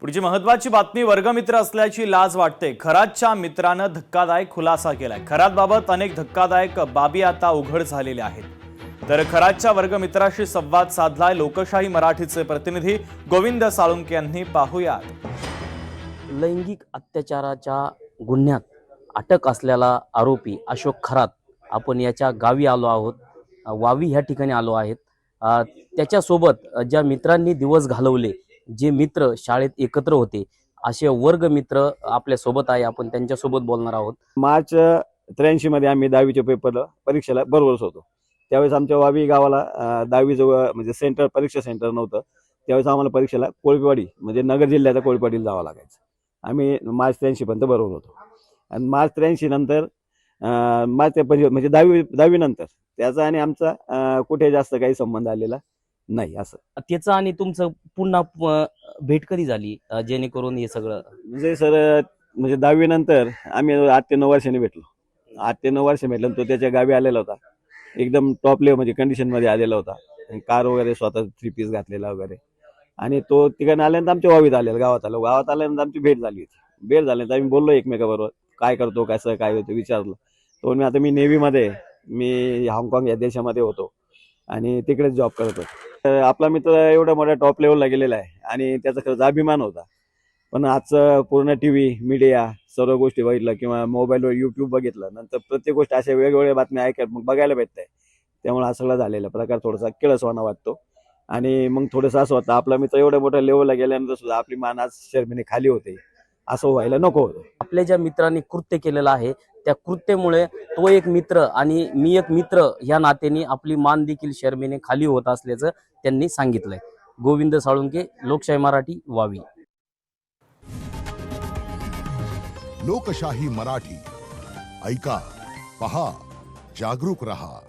पुढची महत्त्वाची बातमी, वर्गमित्र असल्याची लाज वाटते. खरातच्या मित्रानं धक्कादायक खुलासा केलाय. खरातबाबत अनेक धक्कादायक बाबी आता उघड झालेल्या आहेत. तर खरातच्या वर्गमित्राशी संवाद साधलाय लोकशाही मराठीचे प्रतिनिधी गोविंद साळुंके यांनी. पाहूयात. लैंगिक अत्याचाराच्या गुन्ह्यात अटक असलेला आरोपी अशोक खरात आपण याच्या गावी आलो आहोत. वावी ह्या ठिकाणी आलो आहेत. त्याच्यासोबत ज्या मित्रांनी दिवस घालवले, जे मित्र शाळेत एकत्र होते, असे वर्ग मित्र आपल्या सोबत आहे. आपण त्यांच्यासोबत बोलणार आहोत. मार्च 83 मध्ये आम्ही 10वीच्या पेपर परीक्षेला बरोबरच होतो. त्यावेळेस आमच्या वावी गावाला 10वी जवळ म्हणजे सेंटर, परीक्षा सेंटर नव्हतं. त्यावेळेस आम्हाला परीक्षेला कोळपेवाडी म्हणजे नगर जिल्ह्याच्या कोळपेवाडीला जावं लागायचं. आम्ही मार्च 83 पर्यंत बरोबर होतो. आणि मार्च 83 नंतर मार्च म्हणजे 10वी नंतर त्याचा आणि आमचा कुठे जास्त काही संबंध आलेला नाही. असं त्याचं आणि तुमचं पुन्हा भेट कधी झाली, जेणेकरून हे सगळं म्हणजे सर म्हणजे 10वी नंतर आम्ही 8 ते 9 वर्षांनी भेटलो. 8 ते 9 वर्ष भेटलो. तो त्याच्या गावी आलेला होता. एकदम टॉप लेवल म्हणजे कंडिशनमध्ये आलेला होता. कार वगैरे स्वतः 3 पीस घातलेला वगैरे. आणि तो तिकडे आल्यानंतर आमच्या वावीत आलेला, गावात आलो. गावात आल्यानंतर आमची भेट झाली होती. भेट झाल्यानंतर आम्ही बोललो एकमेकाबरोबर, काय करतो, कसं काय होतं विचारलं. तो मी आता मी नेव्हीमध्ये, मी हाँगकाँग या देशामध्ये होतो आणि तिकडेच जॉब करतो. तर आपला मित्र एवढा मोठ्या टॉप लेवलला गेलेला आहे आणि त्याचा खरंच अभिमान होता. पण आजचं पूर्ण टीव्ही, मीडिया सर्व गोष्टी बघितलं किंवा मोबाईलवर यूट्यूब बघितलं, नंतर प्रत्येक गोष्ट अशा वेगवेगळ्या बातम्या मग बघायला भेटत आहे. त्यामुळे हा सगळा झालेला प्रकार थोडासा किळसवाणा वाटतो. आणि मग थोडंसं असं वाटतं, आपला मित्र एवढ्या मोठ्या लेवलला गेल्यानंतर सुद्धा आपली मान आज शर्मेने खाली होते. असं व्हायला नको होतं. आपल्या ज्या मित्रांनी कृत्य केलेलं आहे, त्या कृत्यामुळे तो एक मित्र आणि मी एक मित्र या नात्याने आपली मान देखील शर्मेने खाली होत असल्याचं त्यांनी सांगितलंय. गोविंद साळुंके, लोकशाही मराठी, वावी. लोकशाही मराठी ऐका, पहा, जागरूक रहा.